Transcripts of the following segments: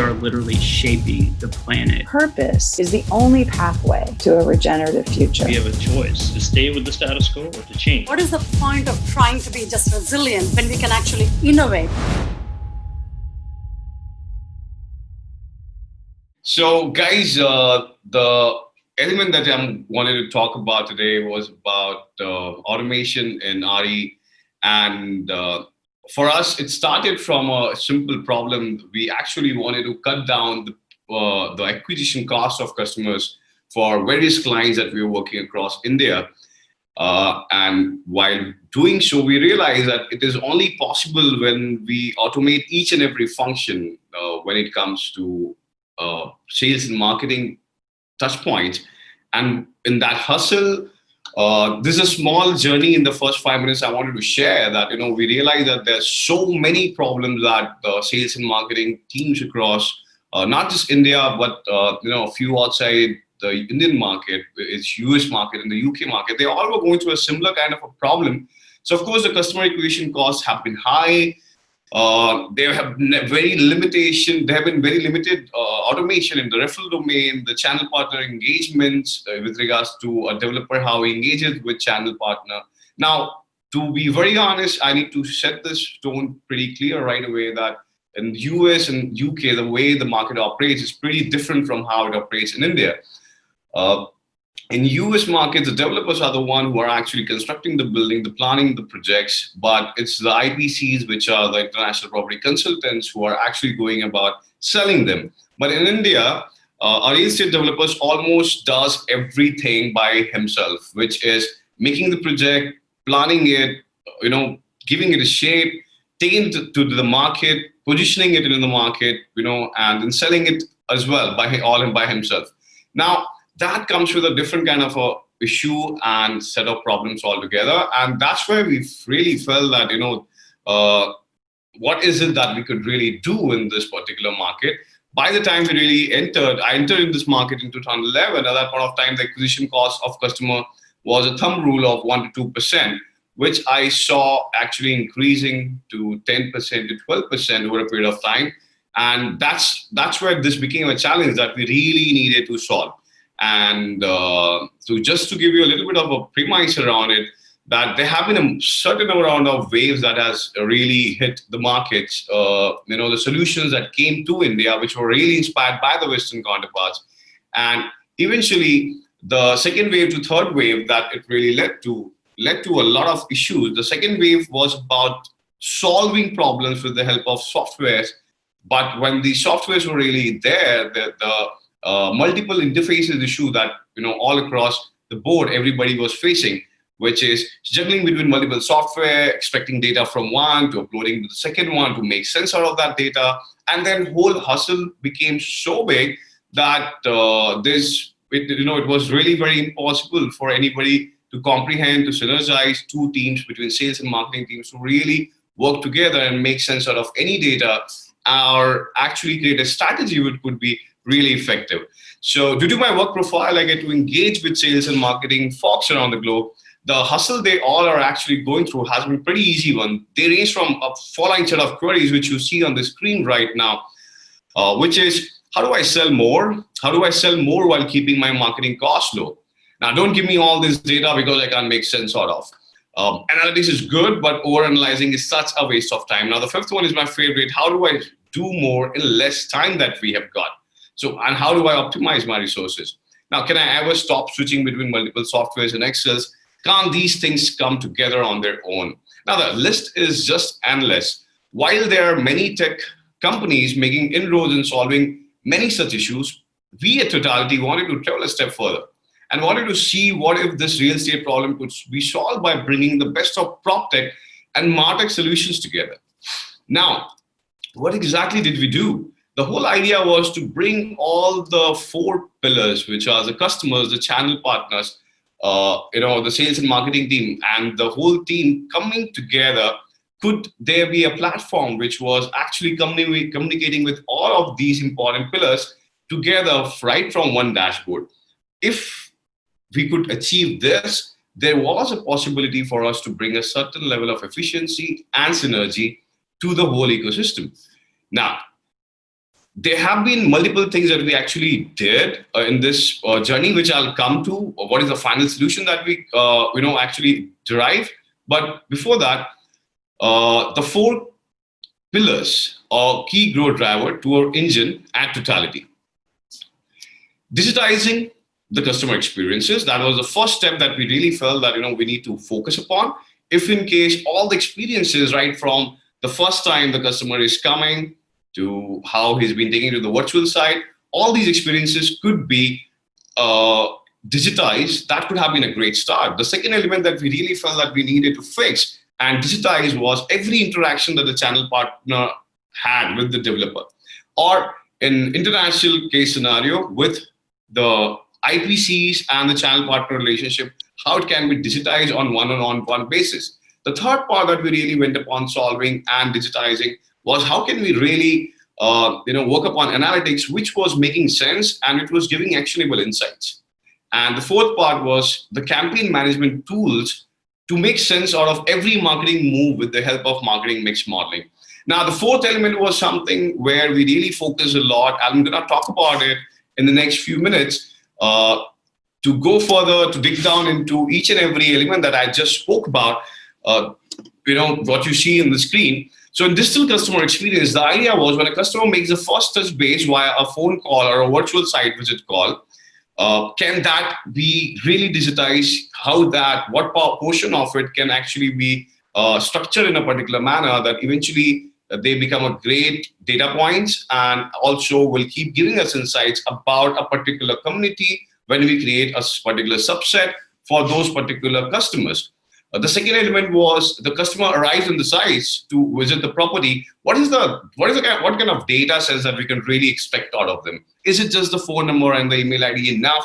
are literally shaping the planet. Purpose is the only pathway to a regenerative future. We have a choice to stay with the status quo or to change. What is the point of trying to be just resilient when we can actually innovate? So guys, the element that I wanted to talk about today was about automation in RE. And for us, it started from a simple problem. We actually wanted to cut down the acquisition cost of customers for various clients that we were working across India. And while doing so, we realized that it is only possible when we automate each and every function when it comes to sales and marketing touch points. And in that hustle, this is a small journey in the first 5 minutes I wanted to share that, we realize that there's so many problems that the sales and marketing teams across, not just India, but, a few outside the Indian market, its US market and the UK market, they all were going through a similar kind of a problem. So of course, the customer acquisition costs have been high. There have been very limited automation in the referral domain, the channel partner engagements with regards to a developer, how he engages with channel partner. Now, to be very honest, I need to set this tone pretty clear right away that in the US and UK, the way the market operates is pretty different from how it operates in India. In US markets, the developers are the one who are actually constructing the building, the planning the projects, but it's the IPCs, which are the international property consultants, who are actually going about selling them. But in India, a real estate developers almost does everything by himself, which is making the project, planning it, giving it a shape, taking it to the market, positioning it in the market, and then selling it as well by himself. Now, that comes with a different kind of a issue and set of problems altogether. And that's where we really felt that, what is it that we could really do in this particular market? By the time we really I entered in this market in 2011. At that point of time, the acquisition cost of customer was a thumb rule of 1 to 2%, which I saw actually increasing to 10% to 12% over a period of time. And that's where this became a challenge that we really needed to solve. And so just to give you a little bit of a premise around it, that there have been a certain amount of waves that has really hit the markets, the solutions that came to India, which were really inspired by the Western counterparts. And eventually, the second wave to third wave that it really led to a lot of issues. The second wave was about solving problems with the help of softwares. But when the softwares were really there, the multiple interfaces issue that all across the board everybody was facing, which is juggling between multiple software, expecting data from one to uploading to the second one to make sense out of that data, and then whole hustle became so big that it was really very impossible for anybody to comprehend, to synergize two teams between sales and marketing teams to really work together and make sense out of any data, or actually create a strategy which could be really effective. So due to my work profile, I get to engage with sales and marketing folks around the globe. The hustle they all are actually going through has been pretty easy one. They range from a following set of queries, which you see on the screen right now, which is, how do I sell more? How do I sell more while keeping my marketing costs low? Now, don't give me all this data because I can't make sense out of. Analytics is good, but overanalyzing is such a waste of time. Now, the fifth one is my favorite. How do I do more in less time that we have got? So, and how do I optimize my resources? Now, can I ever stop switching between multiple softwares and Excels? Can't these things come together on their own? Now, the list is just endless. While there are many tech companies making inroads in solving many such issues, we at Totality wanted to travel a step further and wanted to see what if this real estate problem could be solved by bringing the best of PropTech and MarTech solutions together. Now, what exactly did we do? The whole idea was to bring all the four pillars, which are the customers, the channel partners, the sales and marketing team, and the whole team coming together. Could there be a platform which was actually communicating with all of these important pillars together right from one dashboard? If we could achieve this, there was a possibility for us to bring a certain level of efficiency and synergy to the whole ecosystem. Now, there have been multiple things that we actually did in this journey, which I'll come to. What is the final solution that we actually derived? But before that, the four pillars or key growth driver to our engine at Totality. Digitizing the customer experiences. That was the first step that we really felt that we need to focus upon. If in case all the experiences, right from the first time the customer is coming to how he's been taken to the virtual side, all these experiences could be digitized. That could have been a great start. The second element that we really felt that we needed to fix and digitize was every interaction that the channel partner had with the developer, or in international case scenario with the IPCs and the channel partner relationship, how it can be digitized on one-on-one basis. The third part that we really went upon solving and digitizing was how can we really work upon analytics, which was making sense and it was giving actionable insights. And the fourth part was the campaign management tools to make sense out of every marketing move with the help of marketing mix modeling. Now, the fourth element was something where we really focus a lot. I'm going to talk about it in the next few minutes to go further, to dig down into each and every element that I just spoke about, what you see in the screen. So in digital customer experience, the idea was when a customer makes the first touch base via a phone call or a virtual site visit call, can that be really digitized? What portion of it can actually be structured in a particular manner that eventually they become a great data points and also will keep giving us insights about a particular community when we create a particular subset for those particular customers. The second element was the customer arrives on the site to visit the property. What kind of data sets that we can really expect out of them? Is it just the phone number and the email ID enough?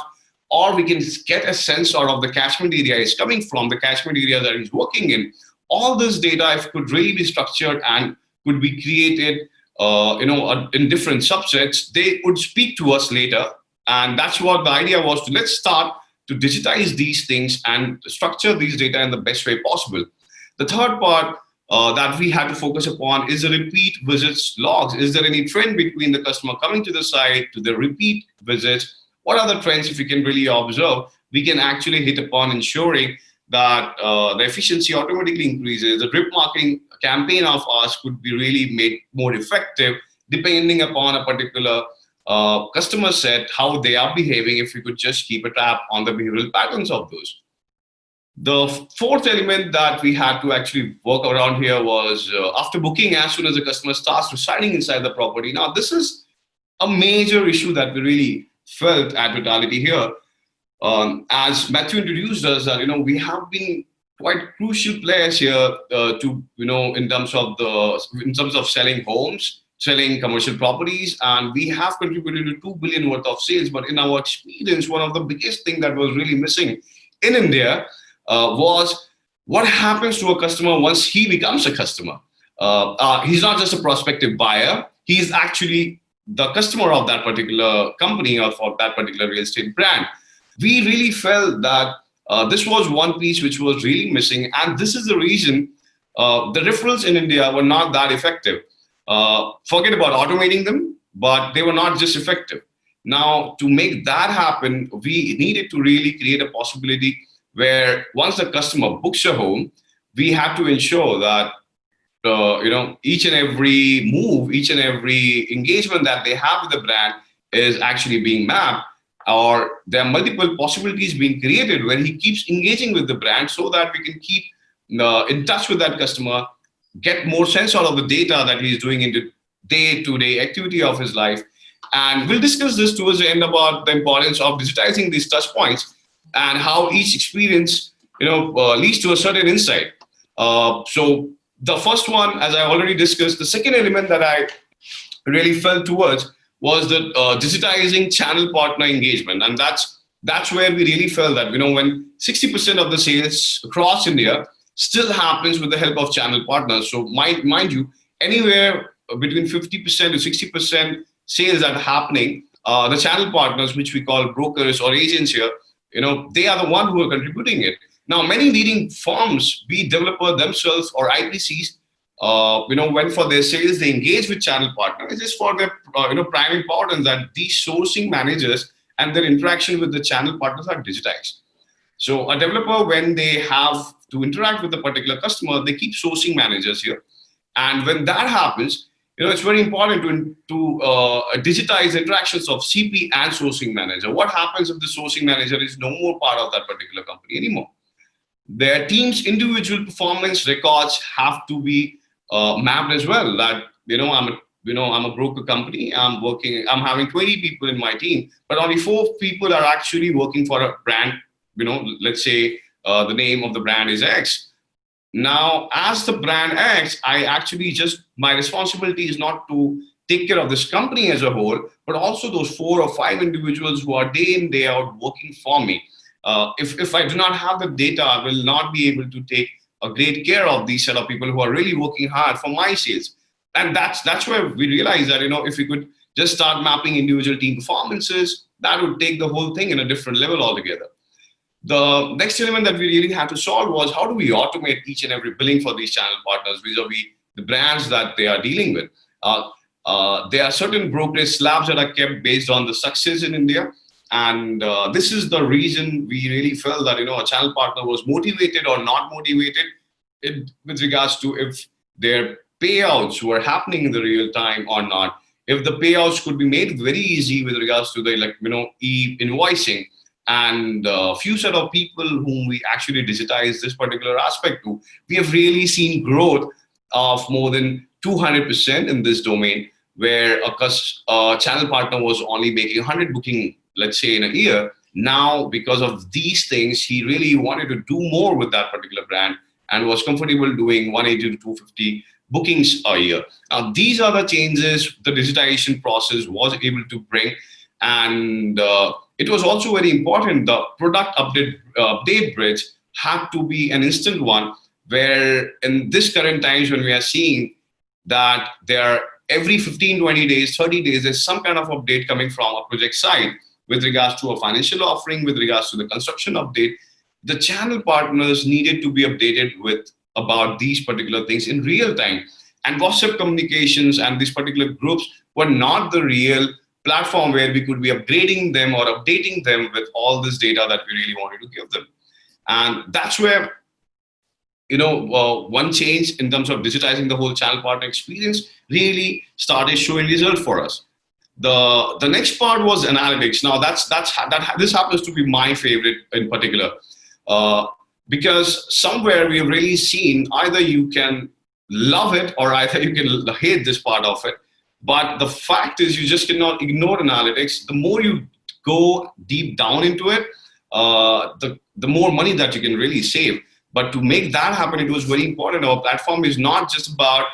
Or we can get a sense out of the catchment area is coming from, the catchment area that he's working in. All this data, if could really be structured and could be created in different subsets, they would speak to us later. And that's what the idea was, to let's start to digitize these things and structure these data in the best way possible. The third part that we had to focus upon is the repeat visits logs. Is there any trend between the customer coming to the site to the repeat visits? What are the trends, if we can really observe, we can actually hit upon ensuring that the efficiency automatically increases. The drip marketing campaign of ours could be really made more effective depending upon a particular customer set, how they are behaving, if we could just keep a tab on the behavioral patterns of those. The fourth element that we had to actually work around here was after booking, as soon as the customer starts residing inside the property. Now, this is a major issue that we really felt at Totality here. As Matthew introduced us, that we have been quite crucial players here in terms of selling homes, selling commercial properties, and we have contributed to 2 billion worth of sales. But in our experience, one of the biggest things that was really missing in India was what happens to a customer once he becomes a customer. He's not just a prospective buyer, he's actually the customer of that particular company or for that particular real estate brand. We really felt that this was one piece which was really missing, and this is the reason the referrals in India were not that effective. Forget about automating them, but they were not just effective. Now, to make that happen, we needed to really create a possibility where once the customer books a home, we have to ensure that each and every move, each and every engagement that they have with the brand is actually being mapped, or there are multiple possibilities being created where he keeps engaging with the brand so that we can keep in touch with that customer, get more sense out of the data that he's doing into day-to-day activity of his life. And we'll discuss this towards the end about the importance of digitizing these touch points and how each experience leads to a certain insight. So the first one, as I already discussed, the second element that I really felt towards was the digitizing channel partner engagement. And that's where we really felt that when 60% of the sales across India still happens with the help of channel partners. So mind you, anywhere between 50% to 60% sales that are happening, the channel partners, which we call brokers or agents here, they are the one who are contributing it. Now, many leading firms, be it developer themselves or IPCs, when for their sales they engage with channel partners, it is for their prime importance that these sourcing managers and their interaction with the channel partners are digitized. So a developer, when they have to interact with a particular customer, they keep sourcing managers here. And when that happens, it's very important to digitize interactions of CP and sourcing manager. What happens if the sourcing manager is no more part of that particular company anymore? Their team's individual performance records have to be mapped as well. That I'm a broker company. I'm having 20 people in my team, but only 4 people are actually working for a brand. Let's say the name of the brand is X. Now, as the brand X, my responsibility is not to take care of this company as a whole, but also those 4 or 5 individuals who are day in, day out working for me. If I do not have the data, I will not be able to take a great care of these set of people who are really working hard for my sales. And that's where we realize that, if we could just start mapping individual team performances, that would take the whole thing in a different level altogether. The next element that we really had to solve was how do we automate each and every billing for these channel partners vis-a-vis the brands that they are dealing with. There are certain brokerage slabs that are kept based on the success in India. And this is the reason we really felt that, a channel partner was motivated or not motivated with regards to if their payouts were happening in the real time or not. If the payouts could be made very easy with regards to the e-invoicing, and a few set of people whom we actually digitize this particular aspect to, we have really seen growth of more than 200% in this domain, where a channel partner was only making 100 booking, let's say, in a year. Now, because of these things, he really wanted to do more with that particular brand and was comfortable doing 180 to 250 bookings a year. Now, these are the changes the digitization process was able to bring. And it was also very important, the product update bridge had to be an instant one, where in this current times when we are seeing that there are every 15, 20 days, 30 days, there's some kind of update coming from a project side with regards to a financial offering, with regards to the construction update, the channel partners needed to be updated with about these particular things in real time. And WhatsApp communications and these particular groups were not the real platform where we could be upgrading them or updating them with all this data that we really wanted to give them. And that's where, one change in terms of digitizing the whole channel partner experience really started showing result for us. The next part was analytics. Now this happens to be my favorite in particular, because somewhere we have really seen either you can love it or either you can hate this part of it. But the fact is, you just cannot ignore analytics. The more you go deep down into it, the more money that you can really save. But to make that happen, it was very important. Our platform is not just about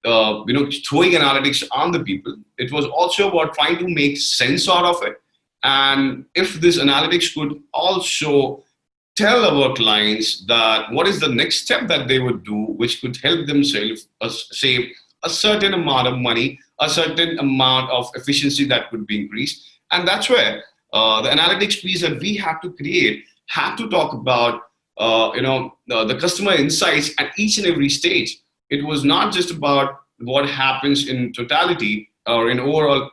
throwing analytics on the people. It was also about trying to make sense out of it. And if this analytics could also tell our clients that what is the next step that they would do, which could help them save a certain amount of money, a certain amount of efficiency that could be increased. And that's where the analytics piece that we had to create had to talk about the customer insights at each and every stage. It was not just about what happens in totality or in overall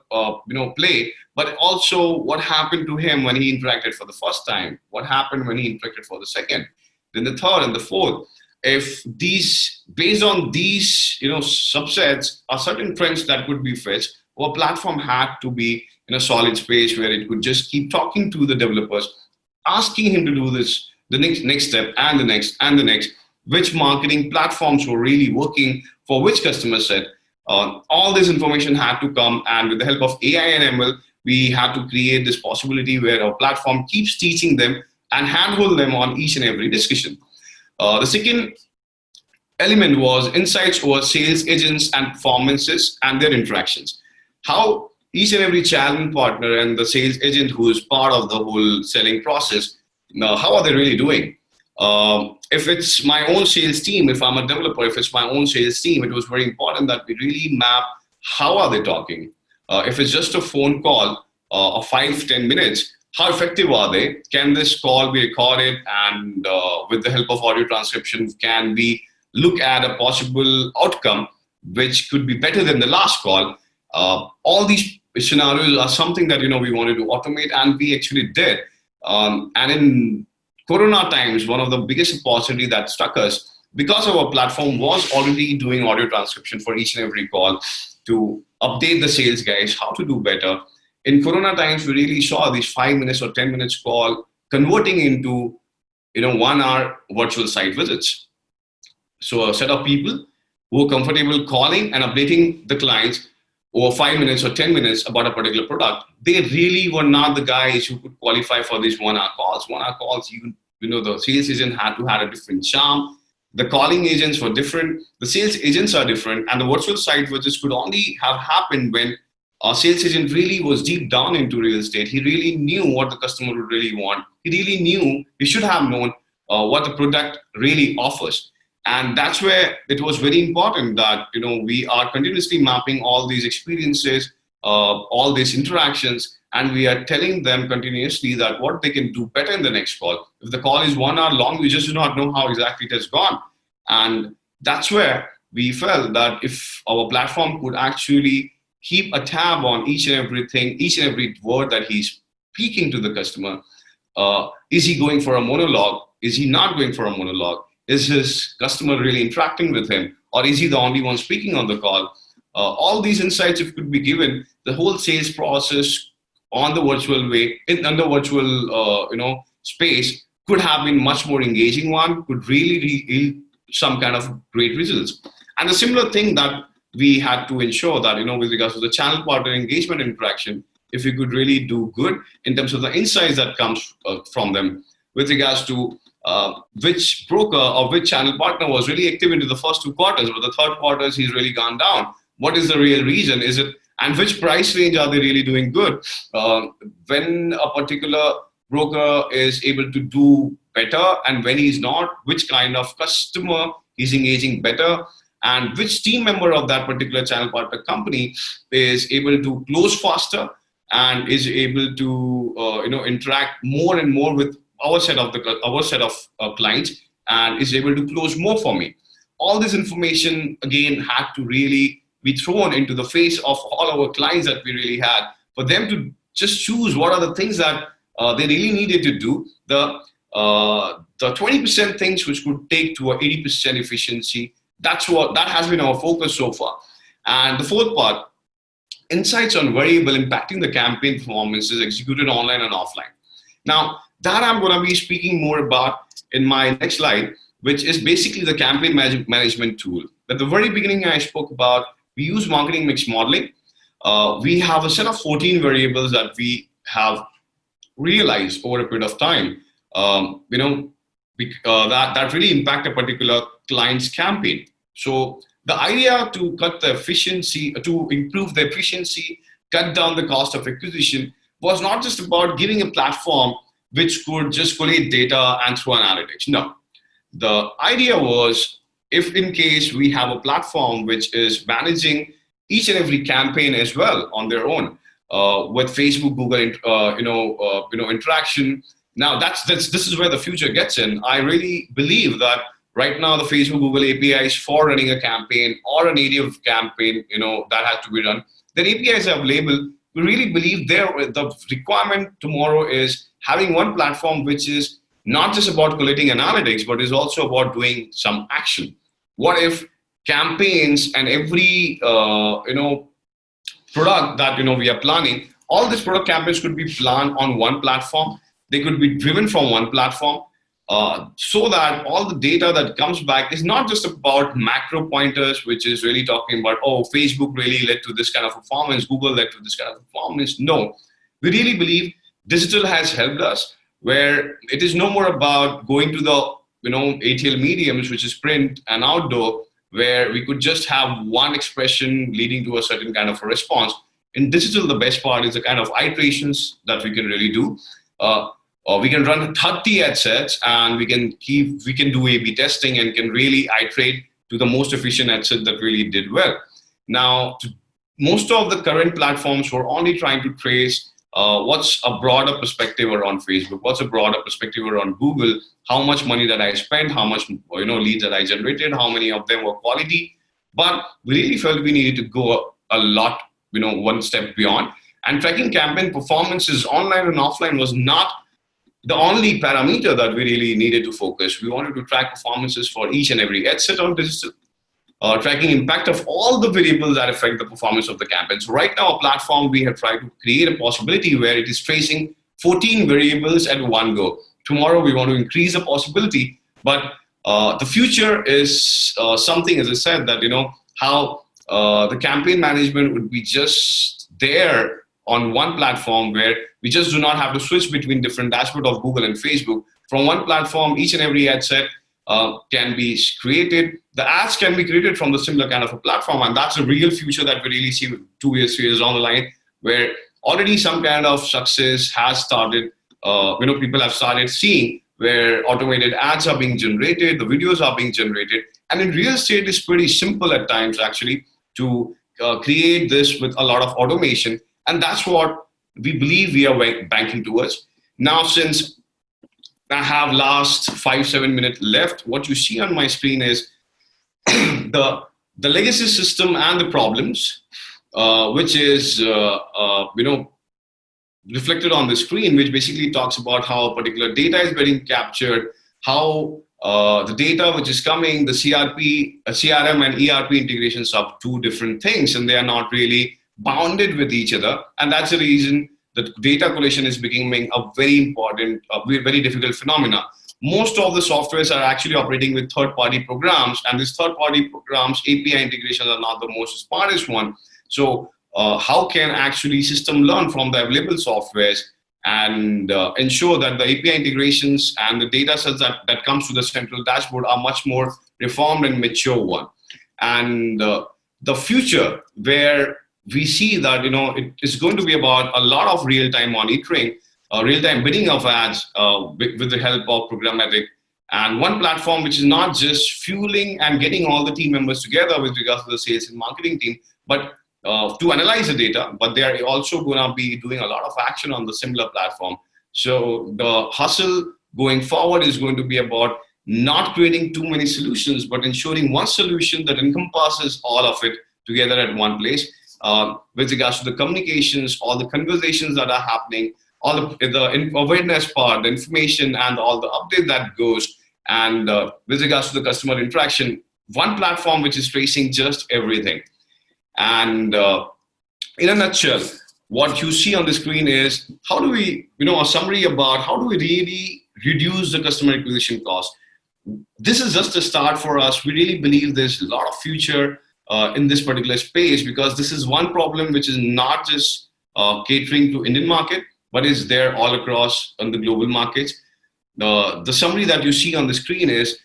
play, but also what happened to him when he interacted for the first time, what happened when he interacted for the second, then the third and the fourth. If based on these subsets are certain trends that could be fetched, our platform had to be in a solid space where it could just keep talking to the developers, asking him to do this, the next step and the next and the next, which marketing platforms were really working for which customer set. All this information had to come, and with the help of AI and ML, we had to create this possibility where our platform keeps teaching them and handhold them on each and every discussion. The second element was insights over sales agents and performances and their interactions. How each and every channel partner and the sales agent who is part of the whole selling process, how are they really doing? If it's my own sales team, if I'm a developer, if it's my own sales team, it was very important that we really map how are they talking. If it's just a phone call of 5-10 minutes, how effective are they? Can this call be recorded and with the help of audio transcription, can we look at a possible outcome which could be better than the last call. All these scenarios are something that we wanted to automate, and we actually did. And in Corona times, one of the biggest opportunity that struck us, because our platform was already doing audio transcription for each and every call to update the sales guys how to do better. In Corona times, we really saw these 5 minutes or 10 minutes call converting into 1 hour virtual site visits. So a set of people who are comfortable calling and updating the clients over 5 minutes or 10 minutes about a particular product, they really were not the guys who could qualify for these 1 hour calls. 1 hour calls, the sales agent had to have a different charm. The calling agents were different. The sales agents are different. And the virtual site visits could only have happened when a sales agent really was deep down into real estate. He really knew what the customer would really want. He really knew, he should have known what the product really offers. And that's where it was very important that we are continuously mapping all these experiences, all these interactions, and we are telling them continuously that what they can do better in the next call. If the call is 1 hour long, we just do not know how exactly it has gone. And that's where we felt that if our platform could actually keep a tab on each and everything, each and every word that he's speaking to the customer, is he going for a monologue? Is he not going for a monologue? Is his customer really interacting with him? Or is he the only one speaking on the call? All these insights, if could be given, the whole sales process on the virtual way, in the virtual space, could have been much more engaging one, could really yield some kind of great results. And the similar thing that we had to ensure that, with regards to the channel partner engagement interaction, if we could really do good in terms of the insights that comes from them, with regards to which broker or which channel partner was really active into the first 2 quarters, but the third quarters he's really gone down. What is the real reason? Is it, and which price range are they really doing good? When a particular broker is able to do better and when he's not, which kind of customer he's engaging better, and which team member of that particular channel partner company is able to close faster and is able to interact more and more with our set of clients and is able to close more for me. All this information again had to really be thrown into the face of all our clients that we really had, for them to just choose what are the things that they really needed to do. The 20% things which could take to a 80% efficiency. That has been our focus so far. And the fourth part, insights on variable impacting the campaign performance is executed online and offline. Now, that I'm going to be speaking more about in my next slide, which is basically the campaign management tool. At the very beginning, I spoke about, we use marketing mix modeling. We have a set of 14 variables that we have realized over a period of time, that really impact a particular client's campaign. So the idea to cut the efficiency, to improve the efficiency, cut down the cost of acquisition, was not just about giving a platform which could just collate data and throw analytics. No, the idea was, if in case we have a platform which is managing each and every campaign as well on their own, with Facebook, Google, interaction. Now this is where the future gets in. I really believe that right now the Facebook, Google APIs for running a campaign or a native campaign, that has to be done. The APIs are available. We really believe the requirement tomorrow is having one platform which is not just about collating analytics, but is also about doing some action. What if campaigns and every product that we are planning, all these product campaigns could be planned on one platform. They could be driven from one platform, so that all the data that comes back is not just about macro pointers, which is really talking about, oh, Facebook really led to this kind of performance, Google led to this kind of performance. No, we really believe digital has helped us, where it is no more about going to the ATL mediums, which is print and outdoor, where we could just have one expression leading to a certain kind of a response. In digital, the best part is the kind of iterations that we can really do. Or we can run 30 ad sets and we can do A/B testing and can really iterate to the most efficient ad set that really did well. Now, most of the current platforms were only trying to trace what's a broader perspective around Facebook, what's a broader perspective around Google, how much money that I spent, how much leads that I generated, how many of them were quality. But we really felt we needed to go a lot, one step beyond. And tracking campaign performances online and offline was not the only parameter that we really needed to focus. We wanted to track performances for each and every ad set on digital, tracking impact of all the variables that affect the performance of the campaign. So right now, our platform, we have tried to create a possibility where it is tracing 14 variables at one go. Tomorrow, we want to increase the possibility, but the future is something, as I said, that, how the campaign management would be just there on one platform where we just do not have to switch between different dashboards of Google and Facebook. From one platform, each and every ad set can be created. The ads can be created from the similar kind of a platform, and that's a real future that we really see 2 years, 3 years down the line, where already some kind of success has started. People have started seeing where automated ads are being generated, the videos are being generated, and in real estate, it's pretty simple at times actually to create this with a lot of automation, and that's what we believe we are banking towards. Now, since I have last 5-7 minutes left, what you see on my screen is the legacy system and the problems, which is reflected on the screen, which basically talks about how a particular data is getting captured, how the data which is coming, the CRM and ERP integrations are two different things, and they are not really bounded with each other. And that's the reason that data collection is becoming a very important, very difficult phenomena. Most of the softwares are actually operating with third-party programs, and these third-party programs, API integrations are not the most smartest one. So how can actually system learn from the available softwares and ensure that the API integrations and the data sets that comes to the central dashboard are much more reformed and mature one. And the future where we see that it is going to be about a lot of real-time monitoring, real-time bidding of ads with the help of programmatic, and one platform which is not just fueling and getting all the team members together with regards to the sales and marketing team, but to analyze the data, but they are also going to be doing a lot of action on the similar platform. So the hustle going forward is going to be about not creating too many solutions, but ensuring one solution that encompasses all of it together at one place. With regards to the communications, all the conversations that are happening, all the awareness part, the information, and all the update that goes, and with regards to the customer interaction, one platform which is tracing just everything. And in a nutshell, what you see on the screen is how do we, a summary about how do we really reduce the customer acquisition cost. This is just a start for us. We really believe there's a lot of future in this particular space, because this is one problem which is not just catering to Indian market, but is there all across on the global markets. The summary that you see on the screen is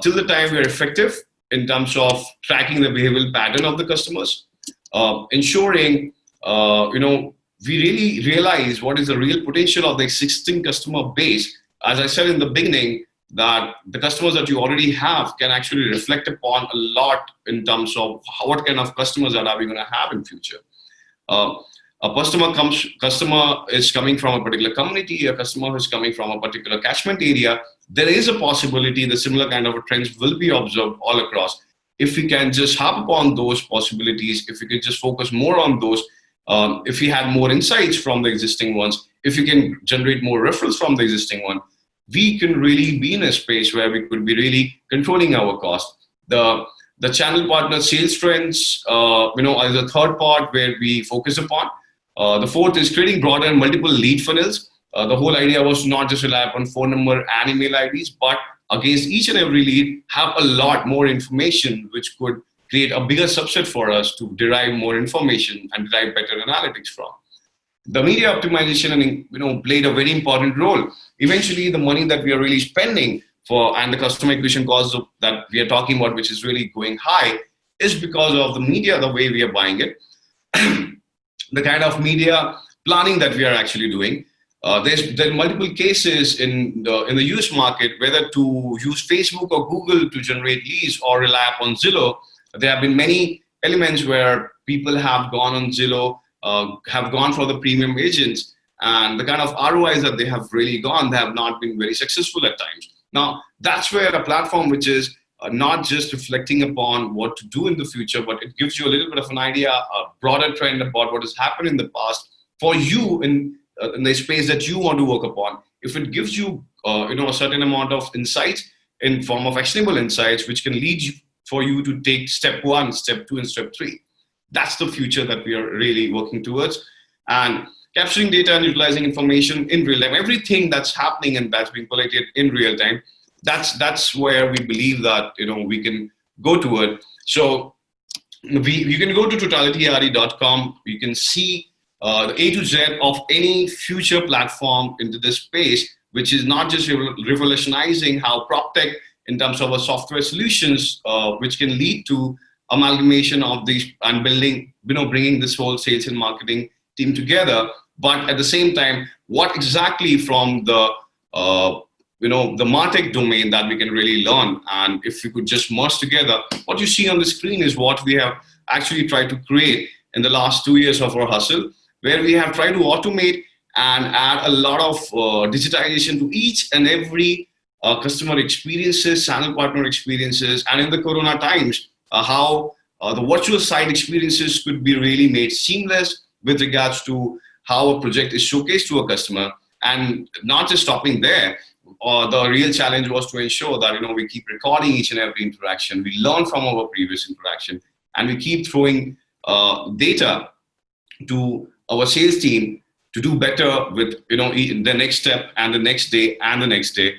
till the time we're effective in terms of tracking the behavioral pattern of the customers, ensuring we really realize what is the real potential of the existing customer base. As I said in the beginning, that the customers that you already have can actually reflect upon a lot in terms of what kind of customers that are we going to have in future. A customer is coming from a particular community, a customer is coming from a particular catchment area. There is a possibility the similar kind of trends will be observed all across. If we can just harp upon those possibilities, if we could just focus more on those, if we had more insights from the existing ones, if we can generate more referrals from the existing one, we can really be in a space where we could be really controlling our cost. The channel partner sales trends, is a third part where we focus upon. The fourth is creating broader and multiple lead funnels. The whole idea was to not just rely upon phone number and email IDs, but against each and every lead, have a lot more information, which could create a bigger subset for us to derive more information and derive better analytics from. The media optimization, played a very important role. Eventually, the money that we are really spending for and the customer acquisition costs that we are talking about, which is really going high, is because of the media, the way we are buying it, the kind of media planning that we are actually doing. There are multiple cases in the US market, whether to use Facebook or Google to generate leads or rely upon Zillow. There have been many elements where people have gone on Zillow, have gone for the premium agents, and the kind of ROIs that they have really gone, they have not been very successful at times. Now, that's where a platform which is not just reflecting upon what to do in the future, but it gives you a little bit of an idea, a broader trend about what has happened in the past for you in the space that you want to work upon. If it gives you, a certain amount of insights in form of actionable insights, which can lead you for you to take step 1, step 2, and step 3. That's the future that we are really working towards. And capturing data and utilizing information in real time, everything that's happening and that's being collated in real time, that's where we believe that we can go toward. So you can go to totalityre.com. You can see the A to Z of any future platform into this space, which is not just revolutionizing how PropTech in terms of a software solutions, which can lead to amalgamation of these and building, bringing this whole sales and marketing team together. But at the same time, what exactly from the the MarTech domain that we can really learn, and if we could just merge together, what you see on the screen is what we have actually tried to create in the last 2 years of our hustle, where we have tried to automate and add a lot of digitization to each and every customer experiences, channel partner experiences, and in the Corona times, how the virtual site experiences could be really made seamless with regards to how a project is showcased to a customer. And not just stopping there, the real challenge was to ensure that we keep recording each and every interaction. We learn from our previous interaction, and we keep throwing data to our sales team to do better with the next step and the next day and the next day.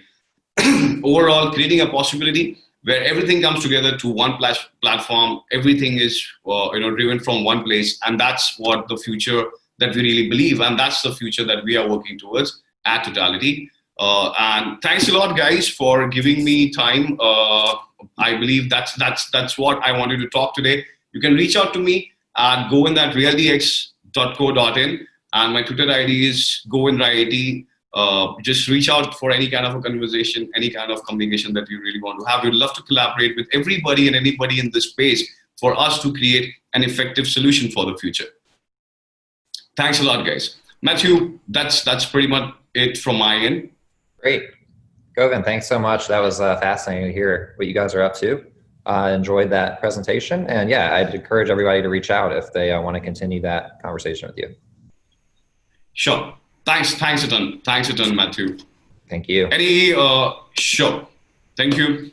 Overall, creating a possibility where everything comes together to one platform, everything is driven from one place, and that's what the future that we really believe, and that's the future that we are working towards at Totality. And thanks a lot, guys, for giving me time. I believe that's what I wanted to talk today. You can reach out to me at govind@realdx.co.in, and my Twitter ID is Govind Rai 80. Just reach out for any kind of a conversation, any kind of communication that you really want to have. We'd love to collaborate with everybody and anybody in this space for us to create an effective solution for the future. Thanks a lot, guys. Matthew, that's pretty much it from my end. Great. Govind, thanks so much. That was fascinating to hear what you guys are up to. Enjoyed that presentation. And yeah, I'd encourage everybody to reach out if they want to continue that conversation with you. Sure. Thanks a ton, Matthew. Thank you. Sure. Thank you.